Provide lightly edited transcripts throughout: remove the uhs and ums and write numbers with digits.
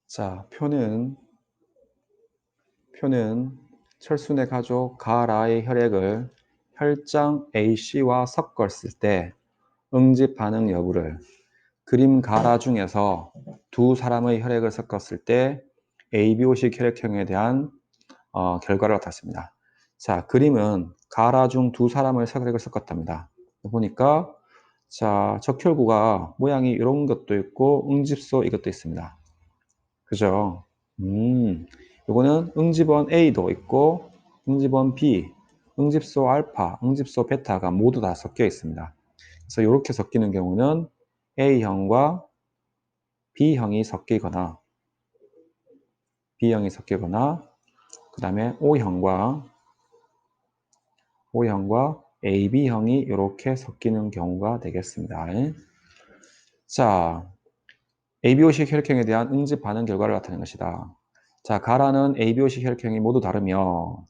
자, 표는 철순의 가족 가라의 혈액을 혈장 AC와 섞었을 때 응집 반응 여부를 그림 가라 중에서 두 사람의 혈액을 섞었을 때 ABO식 혈액형에 대한 결과를 나타냈습니다. 자, 그림은 가라 중 두 사람의 혈액을 섞었답니다. 보니까 자, 적혈구가 모양이 이런 것도 있고 응집소 이것도 있습니다. 그죠? 요거는 응집원 A도 있고 응집원 B, 응집소 알파, 응집소 베타가 모두 다 섞여 있습니다. 그래서 이렇게 섞이는 경우는 A형과 B형이 섞이거나 그 다음에 O형과 AB형이 이렇게 섞이는 경우가 되겠습니다. 자, ABO식 혈액형에 대한 응집 반응 결과를 나타내는 것이다. 자, 가라는 ABO식 혈액형이 모두 다르며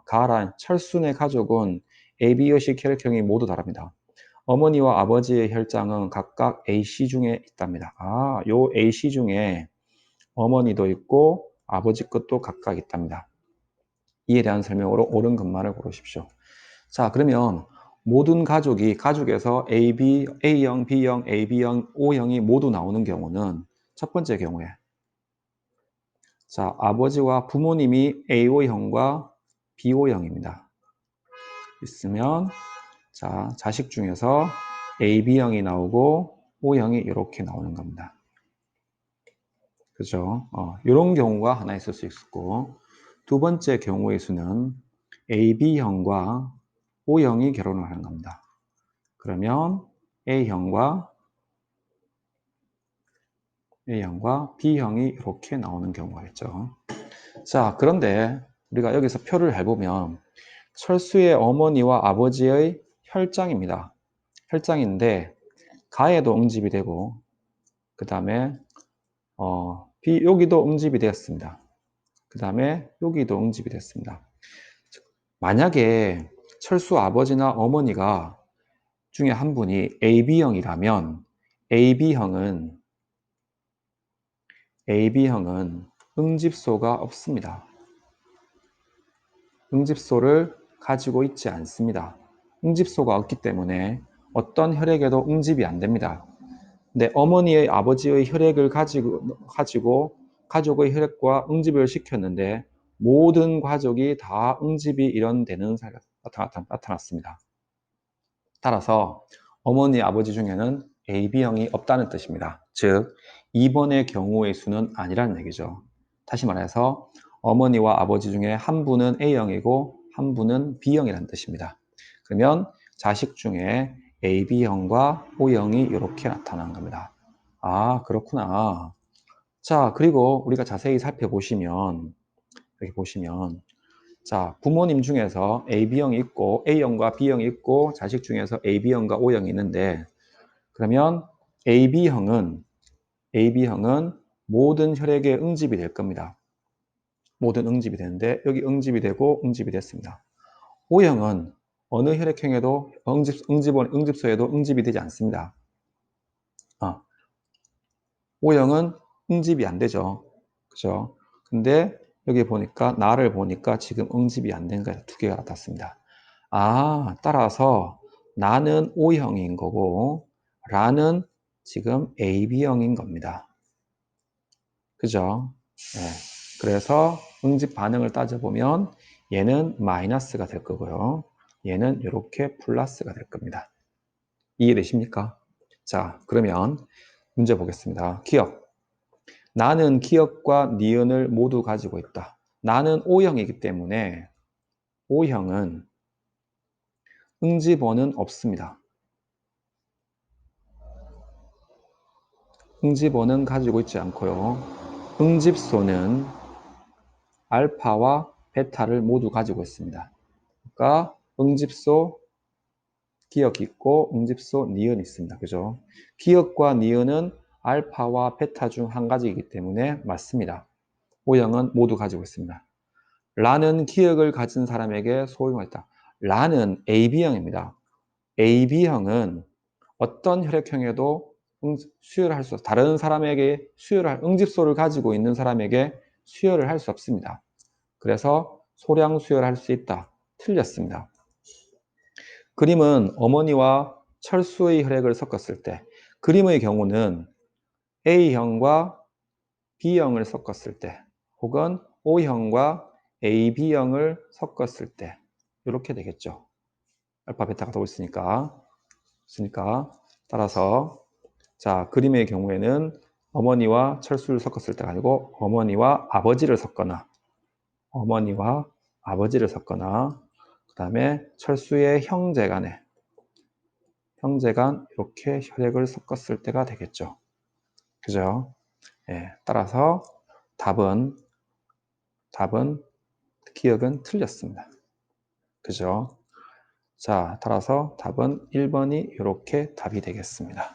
가라, 철순의 가족은 ABO식 혈액형이 모두 다릅니다. 어머니와 아버지의 혈장은 각각 AC 중에 있답니다. 요 AC 중에 어머니도 있고 아버지 것도 각각 있답니다. 이에 대한 설명으로 옳은 것만을 고르십시오. 자, 그러면 모든 가족에서 A형, B형, AB형, O형이 모두 나오는 경우는 첫 번째 경우에 자, 아버지와 부모님이 AO형과 BO형입니다. 있으면 자, 자식 중에서 AB형이 나오고 O형이 이렇게 나오는 겁니다. 그죠? 이런 경우가 하나 있을 수 있고 두 번째 경우의 수는 AB형과 O형이 결혼을 하는 겁니다. 그러면 A형과 B형이 이렇게 나오는 경우가 있죠. 자, 그런데 우리가 여기서 표를 해보면 철수의 어머니와 아버지의 혈장입니다. 혈장인데 가에도 응집이 되고 그 다음에 여기도 응집이 되었습니다. 그 다음에 여기도 응집이 됐습니다. 만약에 철수 아버지나 어머니가 중에 한 분이 AB형이라면 AB형은 응집소가 없습니다. 응집소를 가지고 있지 않습니다. 응집소가 없기 때문에 어떤 혈액에도 응집이 안 됩니다. 근데 어머니의 아버지의 혈액을 가지고 가족의 혈액과 응집을 시켰는데 모든 가족이 다 응집이 일어나는 사례가 나타났습니다. 따라서 어머니, 아버지 중에는 AB형이 없다는 뜻입니다. 즉, 2번의 경우의 수는 아니라는 얘기죠. 다시 말해서 어머니와 아버지 중에 한 분은 A형이고 한 분은 B형이라는 뜻입니다. 그러면 자식 중에 AB형과 O형이 이렇게 나타난 겁니다. 그렇구나. 자, 그리고 우리가 자세히 살펴보시면 여기 보시면 자, 부모님 중에서 AB형이 있고 A형과 B형이 있고 자식 중에서 AB형과 O형이 있는데 그러면 AB형은 모든 혈액에 응집이 될 겁니다. 모든 응집이 되는데 여기 응집이 되고 응집이 됐습니다. O형은 어느 혈액형에도 응집소에도 응집이 되지 않습니다. O형은 응집이 안 되죠. 그죠? 근데 여기 보니까 나를 보니까 지금 응집이 안 된 거예요. 두 개가 같았습니다. 따라서 나는 O형인 거고 라는 지금 AB형인 겁니다. 그죠? 네. 그래서 응집 반응을 따져보면 얘는 마이너스가 될 거고요. 얘는 이렇게 플러스가 될 겁니다. 이해되십니까? 자, 그러면 문제 보겠습니다. 기억. 나는 기억과 니은을 모두 가지고 있다. 나는 O형이기 때문에 O형은 응집원은 없습니다. 응집원은 가지고 있지 않고요. 응집소는 알파와 베타를 모두 가지고 있습니다. 그러니까 응집소 기억이 있고 응집소 니은이 있습니다. 그죠? 기억과 니은은 알파와 베타 중 한 가지이기 때문에 맞습니다. O형은 모두 가지고 있습니다. 라는 기억을 가진 사람에게 소유했다. 라는 AB형입니다. AB형은 어떤 혈액형에도 수혈을 할 수, 다른 사람에게 응집소를 가지고 있는 사람에게 수혈을 할 수 없습니다. 그래서 소량 수혈할 수 있다. 틀렸습니다. 그림은 어머니와 철수의 혈액을 섞었을 때, 그림의 경우는 A형과 B형을 섞었을 때, 혹은 O형과 AB형을 섞었을 때, 이렇게 되겠죠. 알파, 베타가 더 있으니까. 따라서, 자, 그림의 경우에는 어머니와 철수를 섞었을 때가 아니고, 어머니와 아버지를 섞거나, 그 다음에 철수의 형제간 이렇게 혈액을 섞었을 때가 되겠죠. 그죠? 예, 따라서 답은 기억은 틀렸습니다. 그죠? 자, 따라서 답은 1번이 이렇게 답이 되겠습니다.